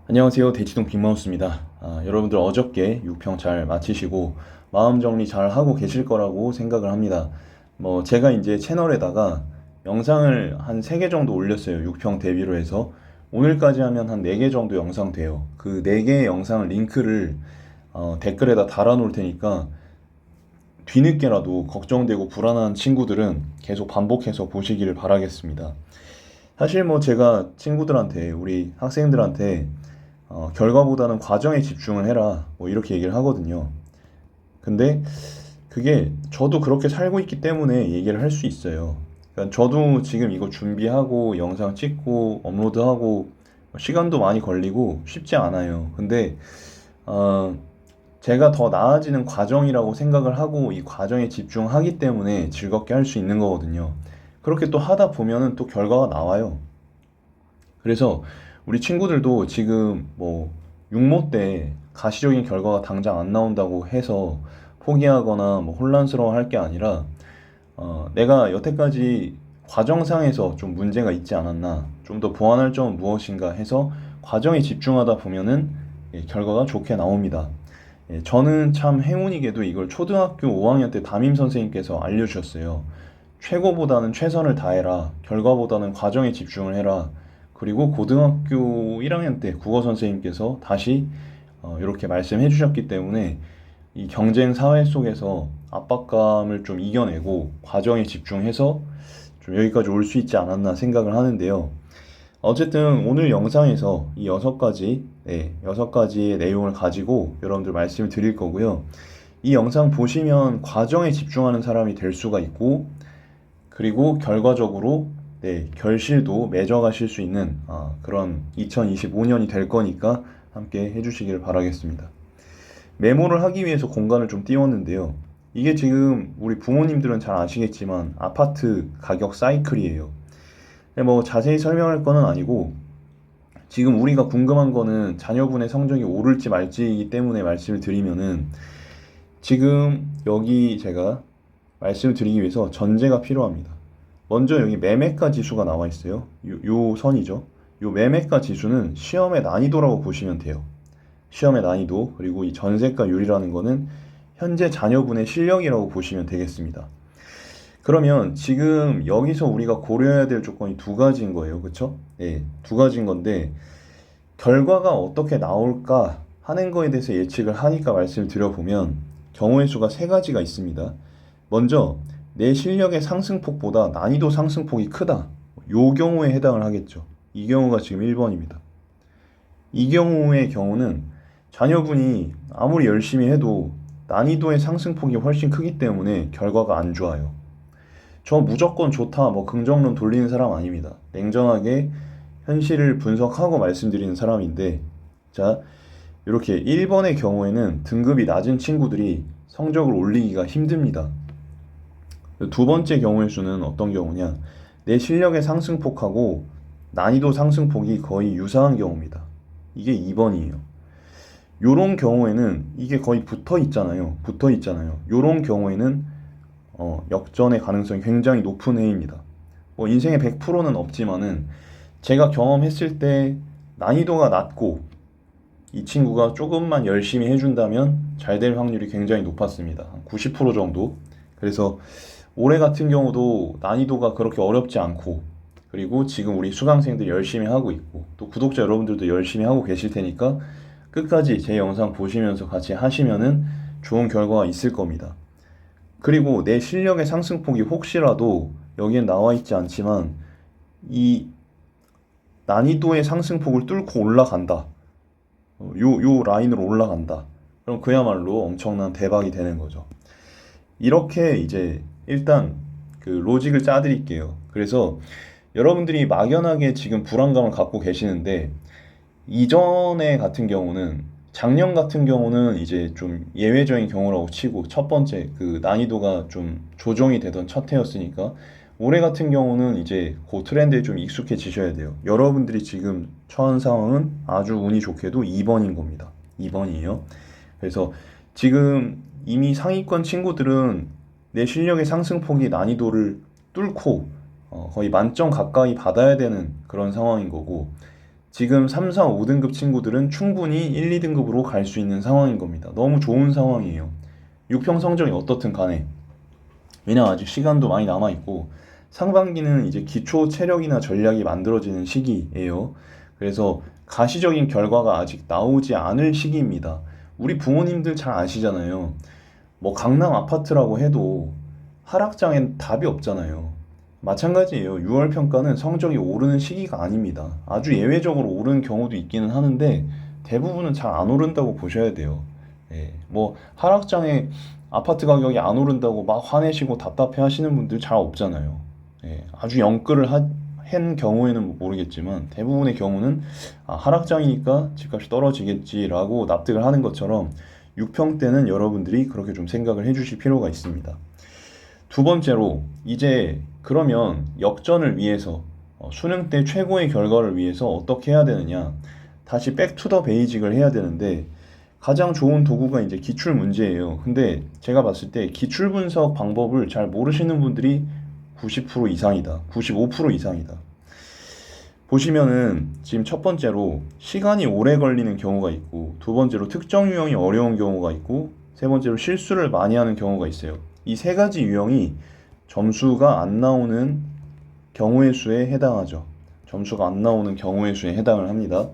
안녕하세요. 대치동 빅마우스입니다. 여러분들 어저께 6평 잘 마치시고 마음 정리 잘 하고 계실 거라고 생각을 합니다. 제가 이제 채널에다가 영상을 한 3개 정도 올렸어요. 6평 대비로 해서 오늘까지 하면 한 4개 정도 영상 돼요. 그 4개의 영상을 링크를 댓글에다 달아 놓을 테니까 뒤늦게라도 걱정되고 불안한 친구들은 계속 반복해서 보시기를 바라겠습니다. 사실 제가 친구들한테, 우리 학생들한테 결과보다는 과정에 집중을 해라, 이렇게 얘기를 하거든요. 근데 그게 저도 그렇게 살고 있기 때문에 얘기를 할 수 있어요. 그러니까 저도 지금 이거 준비하고 영상 찍고 업로드하고 시간도 많이 걸리고 쉽지 않아요. 근데 어, 제가 더 나아지는 과정이라고 생각을 하고 이 과정에 집중하기 때문에 즐겁게 할 수 있는 거거든요. 그렇게 또 하다 보면은 또 결과가 나와요. 그래서 우리 친구들도 지금 육모 때 가시적인 결과가 당장 안 나온다고 해서 포기하거나 혼란스러워 할 게 아니라 내가 여태까지 과정상에서 좀 문제가 있지 않았나, 좀 더 보완할 점은 무엇인가 해서 과정에 집중하다 보면은 결과가 좋게 나옵니다. 저는 참 행운이게도 이걸 초등학교 5학년 때 담임 선생님께서 알려주셨어요. 최고보다는 최선을 다해라. 결과보다는 과정에 집중을 해라. 그리고 고등학교 1학년 때 국어 선생님께서 다시 이렇게 말씀해 주셨기 때문에 이 경쟁 사회 속에서 압박감을 좀 이겨내고 과정에 집중해서 좀 여기까지 올 수 있지 않았나 생각을 하는데요. 어쨌든 오늘 영상에서 이 6가지, 6가지의 내용을 가지고 여러분들 말씀을 드릴 거고요. 이 영상 보시면 과정에 집중하는 사람이 될 수가 있고, 그리고 결과적으로 결실도 맺어가실 수 있는 그런 2025년이 될 거니까 함께 해주시길 바라겠습니다. 메모를 하기 위해서 공간을 좀 띄웠는데요. 이게 지금 우리 부모님들은 잘 아시겠지만 아파트 가격 사이클이에요. 자세히 설명할 거는 아니고 지금 우리가 궁금한 거는 자녀분의 성적이 오를지 말지이기 때문에 말씀을 드리면은 지금 여기 제가 말씀을 드리기 위해서 전제가 필요합니다. 먼저 여기 매매가 지수가 나와 있어요. 요 선이죠. 요 매매가 지수는 시험의 난이도라고 보시면 돼요. 시험의 난이도, 그리고 이 전세가율이라는 거는 현재 자녀분의 실력이라고 보시면 되겠습니다. 그러면 지금 여기서 우리가 고려해야 될 조건이 2가지인 거예요. 그쵸? 예, 2가지인 건데 결과가 어떻게 나올까 하는 거에 대해서 예측을 하니까 말씀을 드려보면 경우의 수가 3가지가 있습니다. 먼저 내 실력의 상승폭보다 난이도 상승폭이 크다. 요 경우에 해당을 하겠죠. 이 경우가 지금 1번입니다. 이 경우의 경우는 자녀분이 아무리 열심히 해도 난이도의 상승폭이 훨씬 크기 때문에 결과가 안 좋아요. 저 무조건 좋다, 긍정론 돌리는 사람 아닙니다. 냉정하게 현실을 분석하고 말씀드리는 사람인데, 자, 이렇게 1번의 경우에는 등급이 낮은 친구들이 성적을 올리기가 힘듭니다. 2번째 경우의 수는 어떤 경우냐? 내 실력의 상승폭하고 난이도 상승폭이 거의 유사한 경우입니다. 이게 2번이에요. 요런 경우에는 이게 거의 붙어 있잖아요. 요런 경우에는 역전의 가능성이 굉장히 높은 해입니다. 인생의 100%는 없지만은 제가 경험했을 때 난이도가 낮고 이 친구가 조금만 열심히 해준다면 잘 될 확률이 굉장히 높았습니다. 한 90% 정도. 그래서 올해 같은 경우도 난이도가 그렇게 어렵지 않고, 그리고 지금 우리 수강생들 열심히 하고 있고, 또 구독자 여러분들도 열심히 하고 계실 테니까 끝까지 제 영상 보시면서 같이 하시면은 좋은 결과가 있을 겁니다. 그리고 내 실력의 상승폭이 혹시라도 여기엔 나와 있지 않지만 이 난이도의 상승폭을 뚫고 올라간다. 요 라인으로 올라간다. 그럼 그야말로 엄청난 대박이 되는 거죠. 이렇게 이제 일단 그 로직을 짜드릴게요. 그래서 여러분들이 막연하게 지금 불안감을 갖고 계시는데 이전에 같은 경우는 작년 같은 경우는 이제 좀 예외적인 경우라고 치고 첫 번째 그 난이도가 좀 조정이 되던 첫 해였으니까 올해 같은 경우는 이제 그 트렌드에 좀 익숙해지셔야 돼요. 여러분들이 지금 처한 상황은 아주 운이 좋게도 2번인 겁니다. 2번이에요. 그래서 지금 이미 상위권 친구들은 내 실력의 상승폭이 난이도를 뚫고 거의 만점 가까이 받아야 되는 그런 상황인 거고, 지금 3, 4, 5등급 친구들은 충분히 1, 2등급으로 갈 수 있는 상황인 겁니다. 너무 좋은 상황이에요. 6평 성적이 어떻든 간에. 왜냐 아직 시간도 많이 남아있고 상반기는 이제 기초 체력이나 전략이 만들어지는 시기예요. 그래서 가시적인 결과가 아직 나오지 않을 시기입니다. 우리 부모님들 잘 아시잖아요. 뭐 강남 아파트라고 해도 하락장엔 답이 없잖아요. 마찬가지예요. 6월 평가는 성적이 오르는 시기가 아닙니다. 아주 예외적으로 오르는 경우도 있기는 하는데 대부분은 잘 안 오른다고 보셔야 돼요. 예, 뭐 하락장에 아파트 가격이 안 오른다고 막 화내시고 답답해 하시는 분들 잘 없잖아요. 예, 아주 한 경우에는 모르겠지만 대부분의 경우는 하락장이니까 집값이 떨어지겠지라고 납득을 하는 것처럼 6평 때는 여러분들이 그렇게 좀 생각을 해주실 필요가 있습니다. 두 번째로 이제 그러면 역전을 위해서 수능 때 최고의 결과를 위해서 어떻게 해야 되느냐, 다시 백투더 베이직을 해야 되는데 가장 좋은 도구가 이제 기출 문제예요. 근데 제가 봤을 때 기출 분석 방법을 잘 모르시는 분들이 90% 이상이다. 95% 이상이다. 보시면은 지금 첫 번째로 시간이 오래 걸리는 경우가 있고, 두 번째로 특정 유형이 어려운 경우가 있고, 세 번째로 실수를 많이 하는 경우가 있어요. 이 세 가지 유형이 점수가 안 나오는 경우의 수에 해당하죠. 점수가 안 나오는 경우의 수에 해당을 합니다.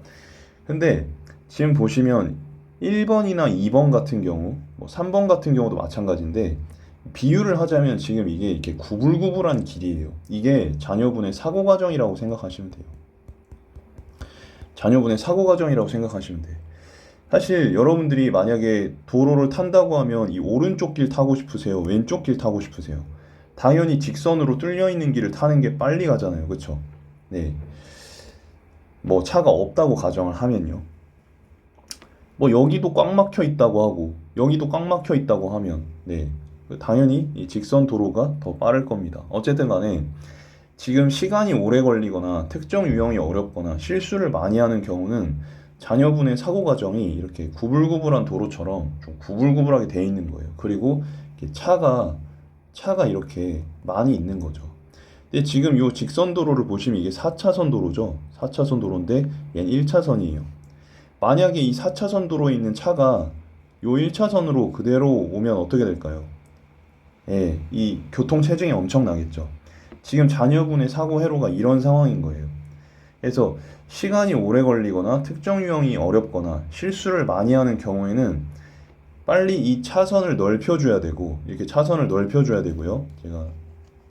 근데 지금 보시면 1번이나 2번 같은 경우, 뭐 3번 같은 경우도 마찬가지인데 비유를 하자면 지금 이게 이렇게 구불구불한 길이에요. 이게 자녀분의 사고 과정이라고 생각하시면 돼요. 자녀분의 사고 과정이라고 생각하시면 돼요. 사실 여러분들이 만약에 도로를 탄다고 하면 이 오른쪽 길 타고 싶으세요? 왼쪽 길 타고 싶으세요? 당연히 직선으로 뚫려 있는 길을 타는 게 빨리 가잖아요. 그쵸? 네. 뭐 차가 없다고 가정을 하면요. 뭐 여기도 꽉 막혀 있다고 하고 여기도 꽉 막혀 있다고 하면 네. 당연히 이 직선 도로가 더 빠를 겁니다. 어쨌든 간에 지금 시간이 오래 걸리거나 특정 유형이 어렵거나 실수를 많이 하는 경우는 자녀분의 사고 과정이 이렇게 구불구불한 도로처럼 좀 구불구불하게 돼 있는 거예요. 그리고 이렇게 차가 이렇게 많이 있는 거죠. 근데 지금 이 직선 도로를 보시면 이게 4차선 도로죠. 4차선 도로인데 얘는 1차선이에요. 만약에 이 4차선 도로에 있는 차가 이 1차선으로 그대로 오면 어떻게 될까요? 예, 이 교통 체증이 엄청나겠죠. 지금 자녀분의 사고 회로가 이런 상황인 거예요. 그래서 시간이 오래 걸리거나 특정 유형이 어렵거나 실수를 많이 하는 경우에는 빨리 이 차선을 넓혀줘야 되고, 이렇게 차선을 넓혀줘야 되고요. 제가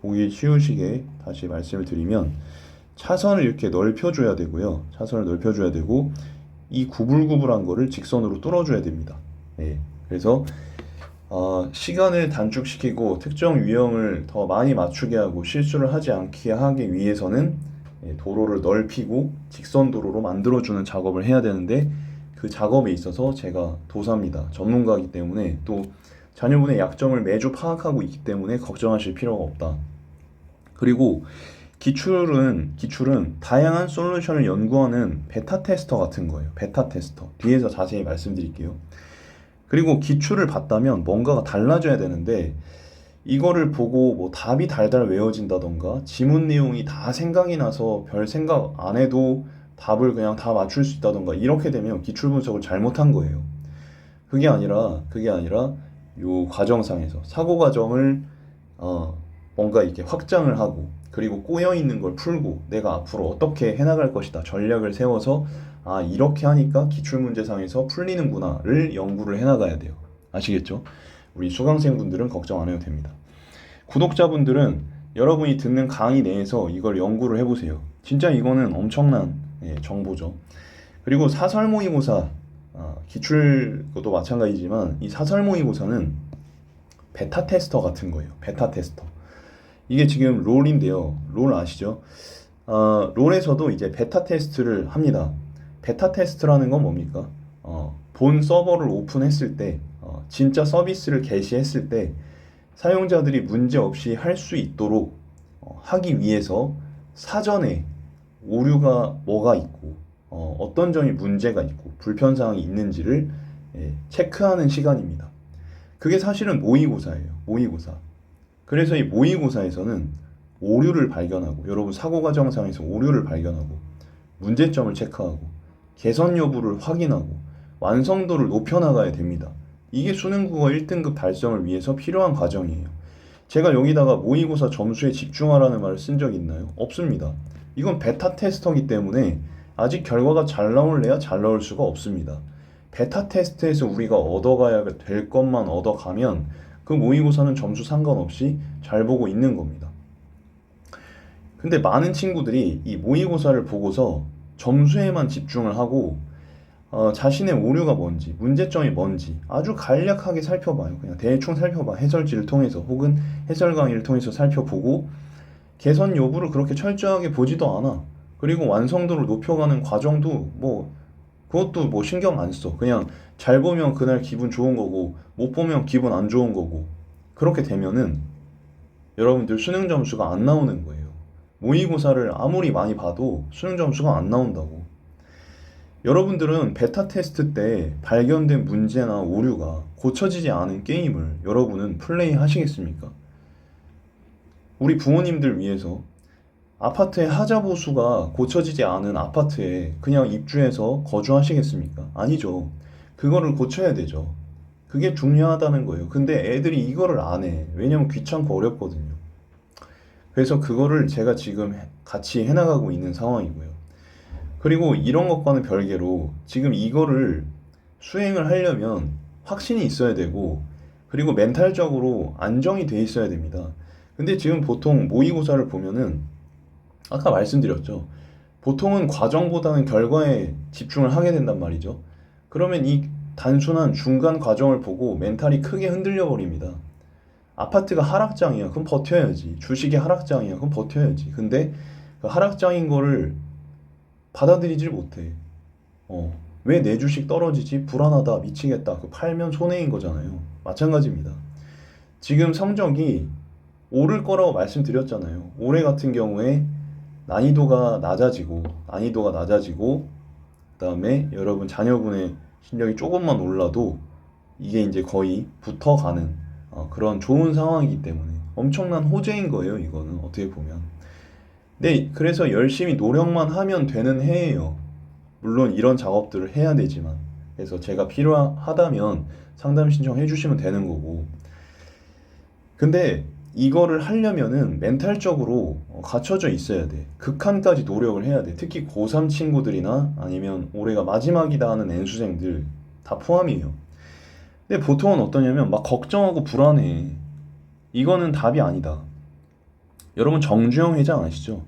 보기 쉬우시게 다시 말씀을 드리면 차선을 이렇게 넓혀줘야 되고요. 차선을 넓혀줘야 되고 이 구불구불한 거를 직선으로 뚫어줘야 됩니다. 예, 그래서 시간을 단축시키고 특정 유형을 더 많이 맞추게 하고 실수를 하지 않게 하기 위해서는 도로를 넓히고 직선 도로로 만들어주는 작업을 해야 되는데 그 작업에 있어서 제가 도사입니다. 전문가이기 때문에 또 자녀분의 약점을 매주 파악하고 있기 때문에 걱정하실 필요가 없다. 그리고 기출은 다양한 솔루션을 연구하는 베타 테스터 같은 거예요. 베타 테스터. 뒤에서 자세히 말씀드릴게요. 그리고 기출을 봤다면 뭔가가 달라져야 되는데 이거를 보고 뭐 답이 달달 외워진다던가 지문 내용이 다 생각이 나서 별 생각 안 해도 답을 그냥 다 맞출 수 있다던가 이렇게 되면 기출 분석을 잘못한 거예요. 그게 아니라 요 과정상에서 사고 과정을 뭔가 이렇게 확장을 하고 그리고 꼬여 있는 걸 풀고 내가 앞으로 어떻게 해나갈 것이다 전략을 세워서 이렇게 하니까 기출문제상에서 풀리는구나를 연구를 해나가야 돼요. 아시겠죠? 우리 수강생분들은 걱정 안 해도 됩니다. 구독자분들은 여러분이 듣는 강의 내에서 이걸 연구를 해보세요. 진짜 이거는 엄청난 정보죠. 그리고 사설 모의고사, 기출도 마찬가지지만 이 사설 모의고사는 베타 테스터 같은 거예요. 베타 테스터. 이게 지금 롤인데요. 롤 아시죠? 롤에서도 이제 베타 테스트를 합니다. 베타 테스트라는 건 뭡니까? 본 서버를 오픈했을 때, 진짜 서비스를 개시했을 때 사용자들이 문제 없이 할 수 있도록 하기 위해서 사전에 오류가 뭐가 있고 어떤 점이 문제가 있고 불편사항이 있는지를 체크하는 시간입니다. 그게 사실은 모의고사예요. 모의고사. 그래서 이 모의고사에서는 오류를 발견하고 여러분 사고 과정상에서 오류를 발견하고 문제점을 체크하고 개선 여부를 확인하고 완성도를 높여나가야 됩니다. 이게 수능국어 1등급 달성을 위해서 필요한 과정이에요. 제가 여기다가 모의고사 점수에 집중하라는 말을 쓴 적 있나요? 없습니다. 이건 베타 테스터이기 때문에 아직 결과가 잘 나올래야 잘 나올 수가 없습니다. 베타 테스트에서 우리가 얻어가야 될 것만 얻어가면 그 모의고사는 점수 상관없이 잘 보고 있는 겁니다. 근데 많은 친구들이 이 모의고사를 보고서 점수에만 집중을 하고 자신의 오류가 뭔지, 문제점이 뭔지 아주 간략하게 살펴봐요. 그냥 대충 살펴봐. 해설지를 통해서 혹은 해설 강의를 통해서 살펴보고 개선 여부를 그렇게 철저하게 보지도 않아. 그리고 완성도를 높여가는 과정도 그것도 신경 안 써. 그냥 잘 보면 그날 기분 좋은 거고 못 보면 기분 안 좋은 거고 그렇게 되면은 여러분들 수능 점수가 안 나오는 거예요. 모의고사를 아무리 많이 봐도 수능 점수가 안 나온다고. 여러분들은 베타 테스트 때 발견된 문제나 오류가 고쳐지지 않은 게임을 여러분은 플레이 하시겠습니까? 우리 부모님들 위해서 아파트의 하자보수가 고쳐지지 않은 아파트에 그냥 입주해서 거주하시겠습니까? 아니죠. 그거를 고쳐야 되죠. 그게 중요하다는 거예요. 근데 애들이 이거를 안 해. 왜냐면 귀찮고 어렵거든요. 그래서 그거를 제가 지금 같이 해나가고 있는 상황이고요. 그리고 이런 것과는 별개로 지금 이거를 수행을 하려면 확신이 있어야 되고 그리고 멘탈적으로 안정이 돼 있어야 됩니다. 근데 지금 보통 모의고사를 보면은 아까 말씀드렸죠. 보통은 과정보다는 결과에 집중을 하게 된단 말이죠. 그러면 이 단순한 중간 과정을 보고 멘탈이 크게 흔들려 버립니다. 아파트가 하락장이야. 그럼 버텨야지. 주식이 하락장이야. 그럼 버텨야지. 근데 그 하락장인 거를 받아들이질 못해. 왜 내 주식 떨어지지? 불안하다. 미치겠다. 그 팔면 손해인 거잖아요. 마찬가지입니다. 지금 성적이 오를 거라고 말씀드렸잖아요. 올해 같은 경우에 난이도가 낮아지고 그다음에 여러분 자녀분의 실력이 조금만 올라도 이게 이제 거의 붙어가는 그런 좋은 상황이기 때문에 엄청난 호재인 거예요. 이거는 어떻게 보면. 네, 그래서 열심히 노력만 하면 되는 해예요. 물론 이런 작업들을 해야 되지만. 그래서 제가 필요하다면 상담 신청해 주시면 되는 거고. 근데 이거를 하려면은 멘탈적으로 갖춰져 있어야 돼. 극한까지 노력을 해야 돼. 특히 고3 친구들이나 아니면 올해가 마지막이다 하는 N수생들 다 포함이에요. 근데 보통은 어떠냐면 막 걱정하고 불안해. 이거는 답이 아니다. 여러분 정주영 회장 아시죠?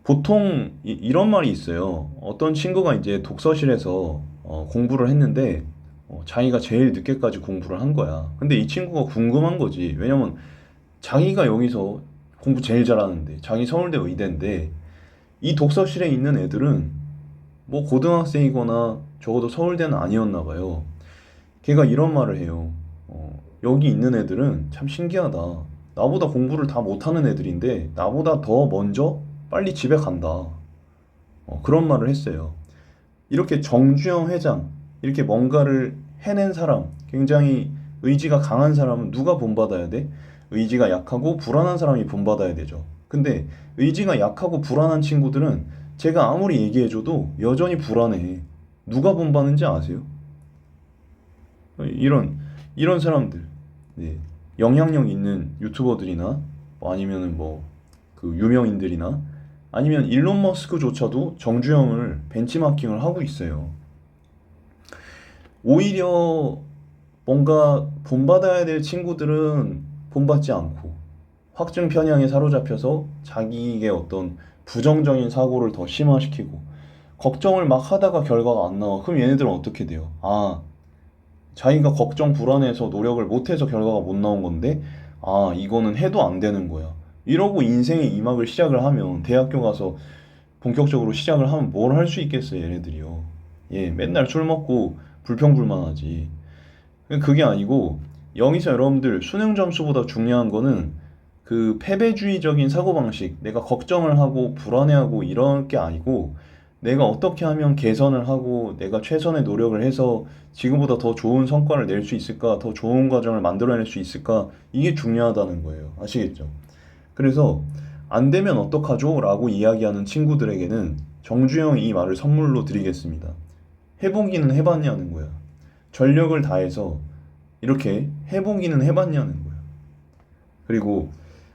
보통 이런 말이 있어요. 어떤 친구가 이제 독서실에서 공부를 했는데 자기가 제일 늦게까지 공부를 한 거야. 근데 이 친구가 궁금한 거지. 왜냐면 자기가 여기서 공부 제일 잘하는데 자기 서울대 의대인데 이 독서실에 있는 애들은 고등학생이거나 적어도 서울대는 아니었나 봐요. 걔가 이런 말을 해요. 여기 있는 애들은 참 신기하다. 나보다 공부를 다 못하는 애들인데 나보다 더 먼저 빨리 집에 간다. 그런 말을 했어요. 이렇게 정주영 회장, 이렇게 뭔가를 해낸 사람, 굉장히 의지가 강한 사람은 누가 본받아야 돼? 의지가 약하고 불안한 사람이 본받아야 되죠. 근데 의지가 약하고 불안한 친구들은 제가 아무리 얘기해줘도 여전히 불안해. 누가 본받는지 아세요? 이런 사람들, 네. 영향력 있는 유튜버들이나 아니면은 그 유명인들이나 아니면 일론 머스크조차도 정주영을 벤치마킹을 하고 있어요. 오히려 뭔가 본받아야 될 친구들은 본받지 않고 확증 편향에 사로잡혀서 자기의 어떤 부정적인 사고를 더 심화시키고 걱정을 막 하다가 결과가 안 나와. 그럼 얘네들은 어떻게 돼요? 자기가 걱정 불안해서 노력을 못해서 결과가 못 나온 건데 이거는 해도 안 되는 거야. 이러고 인생의 2막을 시작을 하면 대학교 가서 본격적으로 시작을 하면 뭘 할 수 있겠어요, 얘네들이요. 예, 맨날 술 먹고 불평불만하지. 그게 아니고 여기서 여러분들 수능 점수보다 중요한 거는 그 패배주의적인 사고방식, 내가 걱정을 하고 불안해하고 이럴 게 아니고 내가 어떻게 하면 개선을 하고 내가 최선의 노력을 해서 지금보다 더 좋은 성과를 낼 수 있을까, 더 좋은 과정을 만들어낼 수 있을까, 이게 중요하다는 거예요. 아시겠죠? 그래서 안 되면 어떡하죠? 라고 이야기하는 친구들에게는 정주영이 이 말을 선물로 드리겠습니다. 해보기는 해봤냐는 거야. 전력을 다해서 이렇게 해보기는 해봤냐는 거야. 그리고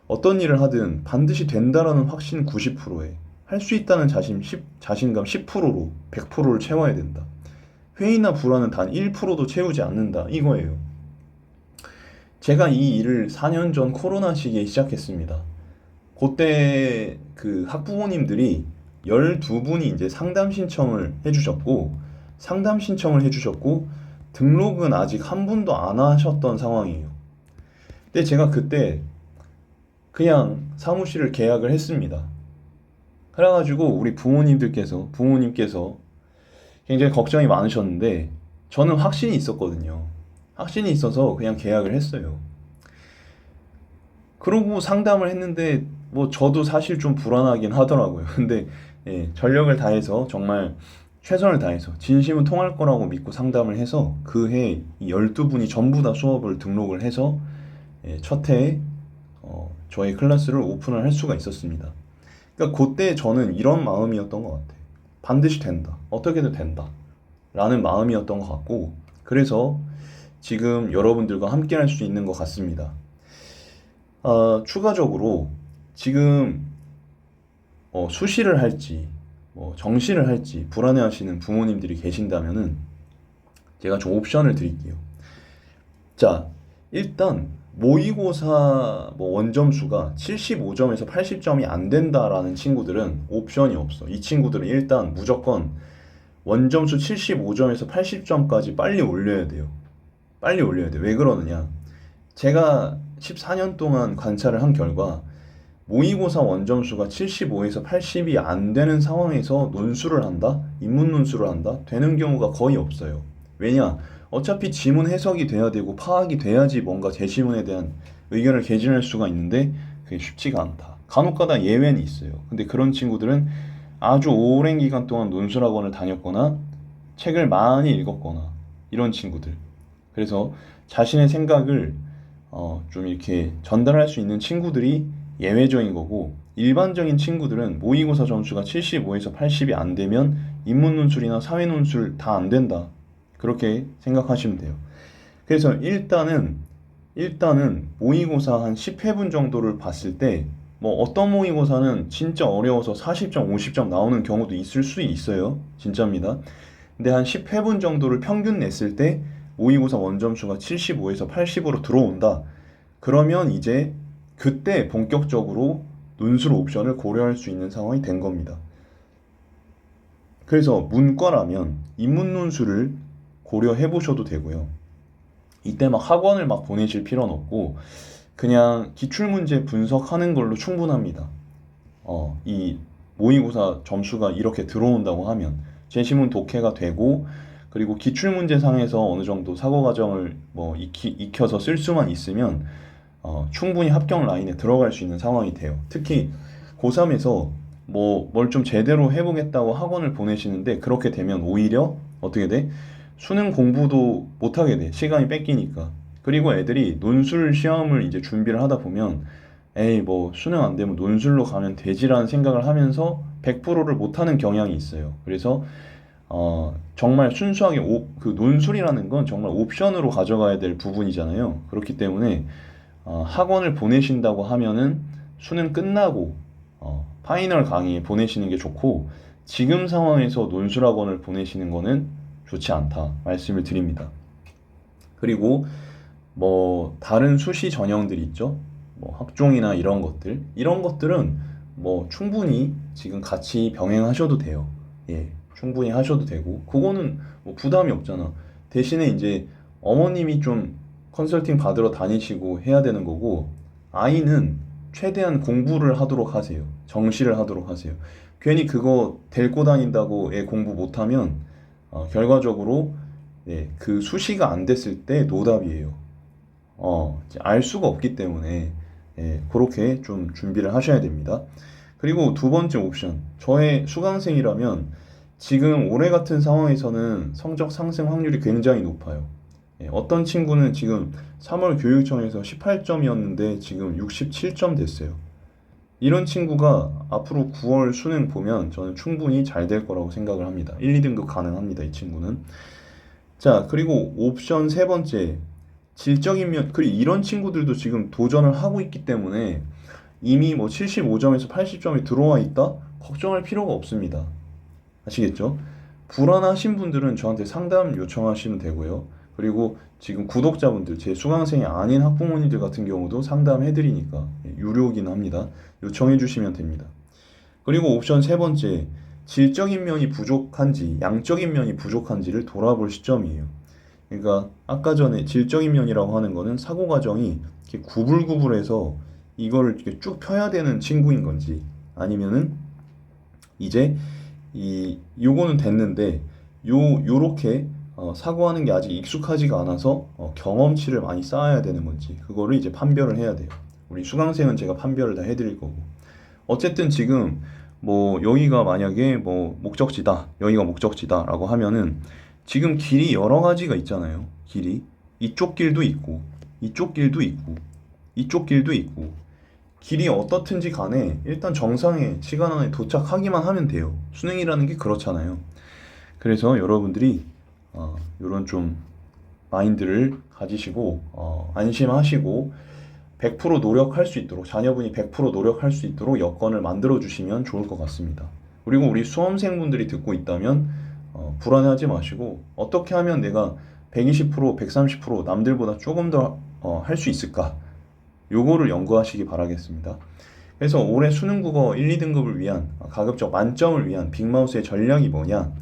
어떤 일을 하든 반드시 된다라는 확신 90%에 할 수 있다는 자신감 10%로 100%를 채워야 된다. 회의나 불안은 단 1%도 채우지 않는다. 이거예요. 제가 이 일을 4년 전 코로나 시기에 시작했습니다. 그때 그 학부모님들이 12분이 이제 상담 신청을 해주셨고, 등록은 아직 한 분도 안 하셨던 상황이에요. 근데 제가 그때 그냥 사무실을 계약을 했습니다. 그래가지고 우리 부모님께서 굉장히 걱정이 많으셨는데, 저는 확신이 있었거든요. 확신이 있어서 그냥 계약을 했어요. 그러고 상담을 했는데 뭐 저도 사실 좀 불안하긴 하더라고요. 근데 전력을 다해서 정말 최선을 다해서 진심은 통할 거라고 믿고 상담을 해서 그 해 이 12분이 전부 다 수업을 등록을 해서 첫 해에 저의 클래스를 오픈을 할 수가 있었습니다. 그러니까 그때 저는 이런 마음이었던 것 같아요. 반드시 된다. 어떻게든 된다. 라는 마음이었던 것 같고, 그래서 지금 여러분들과 함께 할 수 있는 것 같습니다. 추가적으로 지금 수시를 할지 정시를 할지 불안해하시는 부모님들이 계신다면은 제가 좀 옵션을 드릴게요. 자, 일단 모의고사 원점수가 75점에서 80점이 안 된다라는 친구들은 옵션이 없어. 이 친구들은 일단 무조건 원점수 75점에서 80점까지 빨리 올려야 돼요. 빨리 올려야 돼. 왜 그러느냐? 제가 14년 동안 관찰을 한 결과 모의고사 원점수가 75에서 80이 안 되는 상황에서 논술을 한다? 인문 논술을 한다? 되는 경우가 거의 없어요. 왜냐? 어차피 지문 해석이 돼야 되고 파악이 돼야지 뭔가 제시문에 대한 의견을 개진할 수가 있는데 그게 쉽지가 않다. 간혹가다 예외는 있어요. 근데 그런 친구들은 아주 오랜 기간 동안 논술학원을 다녔거나 책을 많이 읽었거나 이런 친구들. 그래서 자신의 생각을 좀 이렇게 전달할 수 있는 친구들이 예외적인 거고, 일반적인 친구들은 모의고사 점수가 75에서 80이 안 되면 인문 논술이나 사회 논술 다 안 된다. 그렇게 생각하시면 돼요. 그래서 일단은 모의고사 한 10회분 정도를 봤을 때 어떤 모의고사는 진짜 어려워서 40점, 50점 나오는 경우도 있을 수 있어요. 진짜입니다. 근데 한 10회분 정도를 평균 냈을 때 모의고사 원점수가 75에서 80으로 들어온다. 그러면 이제 그때 본격적으로 논술 옵션을 고려할 수 있는 상황이 된 겁니다. 그래서 문과라면 인문 논술을 고려해 보셔도 되고요. 이때 막 학원을 막 보내실 필요는 없고 그냥 기출문제 분석하는 걸로 충분합니다. 이 모의고사 점수가 이렇게 들어온다고 하면 제시문 독해가 되고, 그리고 기출문제상에서 어느 정도 사고 과정을 익혀서 쓸 수만 있으면 충분히 합격 라인에 들어갈 수 있는 상황이 돼요. 특히 고3에서 뭘 좀 제대로 해보겠다고 학원을 보내시는데 그렇게 되면 오히려 어떻게 돼? 수능 공부도 못하게 돼. 시간이 뺏기니까. 그리고 애들이 논술 시험을 이제 준비를 하다 보면 에이 수능 안 되면 논술로 가면 되지라는 생각을 하면서 100%를 못하는 경향이 있어요. 그래서 정말 순수하게 그 논술이라는 건 정말 옵션으로 가져가야 될 부분이잖아요. 그렇기 때문에 학원을 보내신다고 하면은 수능 끝나고 파이널 강의에 보내시는 게 좋고, 지금 상황에서 논술학원을 보내시는 거는 좋지 않다 말씀을 드립니다. 그리고 다른 수시 전형들 있죠. 학종이나 이런 것들은 충분히 지금 같이 병행하셔도 돼요. 예, 충분히 하셔도 되고 그거는 부담이 없잖아. 대신에 이제 어머님이 좀 컨설팅 받으러 다니시고 해야 되는 거고, 아이는 최대한 공부를 하도록 하세요. 정시를 하도록 하세요. 괜히 그거 데리고 다닌다고 애 공부 못하면 결과적으로 그 수시가 안 됐을 때 노답이에요. 이제 알 수가 없기 때문에 그렇게 좀 준비를 하셔야 됩니다. 그리고 두 번째 옵션, 저의 수강생이라면 지금 올해 같은 상황에서는 성적 상승 확률이 굉장히 높아요. 어떤 친구는 지금 3월 교육청에서 18점이었는데 지금 67점 됐어요. 이런 친구가 앞으로 9월 수능 보면 저는 충분히 잘 될 거라고 생각을 합니다. 1, 2등급 가능합니다, 이 친구는. 자, 그리고 옵션 세 번째, 질적인 면, 그리고 이런 친구들도 지금 도전을 하고 있기 때문에 이미 뭐 75점에서 80점이 들어와 있다? 걱정할 필요가 없습니다. 아시겠죠? 불안하신 분들은 저한테 상담 요청하시면 되고요. 그리고 지금 구독자분들, 제 수강생이 아닌 학부모님들 같은 경우도 상담해드리니까 유료긴 합니다. 요청해주시면 됩니다. 그리고 옵션 세 번째, 질적인 면이 부족한지 양적인 면이 부족한지를 돌아볼 시점이에요. 그러니까 아까 전에 질적인 면이라고 하는 거는 사고 과정이 이렇게 구불구불해서 이거를 이렇게 쭉 펴야 되는 친구인 건지, 아니면은 이제 요거는 됐는데 요렇게 사고하는 게 아직 익숙하지가 않아서 경험치를 많이 쌓아야 되는 건지, 그거를 이제 판별을 해야 돼요. 우리 수강생은 제가 판별을 다 해드릴 거고. 어쨌든 지금 뭐 여기가 만약에 뭐 목적지다, 여기가 목적지다라고 하면은 지금 길이 여러 가지가 있잖아요. 길이 이쪽 길도 있고 이쪽 길도 있고 이쪽 길도 있고, 길이 어떻든지 간에 일단 정상에 시간 안에 도착하기만 하면 돼요. 수능이라는 게 그렇잖아요. 그래서 여러분들이 이런 좀 마인드를 가지시고 안심하시고 100% 노력할 수 있도록, 자녀분이 100% 노력할 수 있도록 여건을 만들어 주시면 좋을 것 같습니다. 그리고 우리 수험생분들이 듣고 있다면 불안해하지 마시고, 어떻게 하면 내가 120%, 130% 남들보다 조금 더 할 수 있을까? 요거를 연구하시기 바라겠습니다. 그래서 올해 수능국어 1, 2등급을 위한 가급적 만점을 위한 빅마우스의 전략이 뭐냐?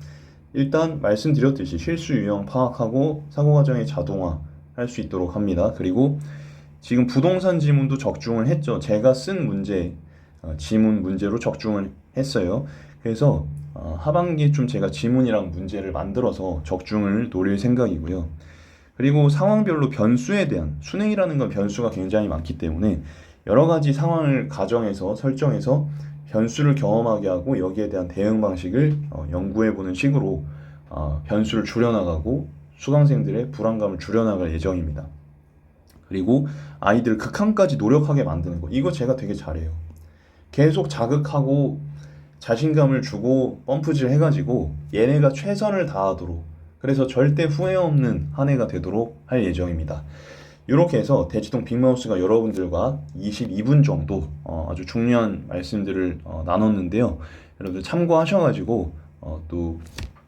일단 말씀드렸듯이 실수 유형 파악하고 사고 과정의 자동화 할 수 있도록 합니다. 그리고 지금 부동산 지문도 적중을 했죠. 제가 쓴 문제, 지문 문제로 적중을 했어요. 그래서 하반기에 좀 제가 지문이랑 문제를 만들어서 적중을 노릴 생각이고요. 그리고 상황별로 변수에 대한, 수능이라는 건 변수가 굉장히 많기 때문에 여러 가지 상황을 가정해서 설정해서 변수를 경험하게 하고 여기에 대한 대응 방식을 연구해보는 식으로 변수를 줄여나가고 수강생들의 불안감을 줄여나갈 예정입니다. 그리고 아이들 극한까지 노력하게 만드는 거, 이거 제가 되게 잘해요. 계속 자극하고 자신감을 주고 펌프질 해가지고 얘네가 최선을 다하도록, 그래서 절대 후회 없는 한 해가 되도록 할 예정입니다. 이렇게 해서 대치동 빅마우스가 여러분들과 22분 정도 아주 중요한 말씀들을 나눴는데요. 여러분들 참고하셔가지고 또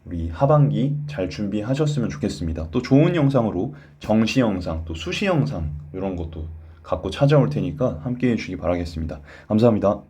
우리 하반기 잘 준비하셨으면 좋겠습니다. 또 좋은 영상으로 정시 영상, 또 수시 영상 이런 것도 갖고 찾아올 테니까 함께 해주시기 바라겠습니다. 감사합니다.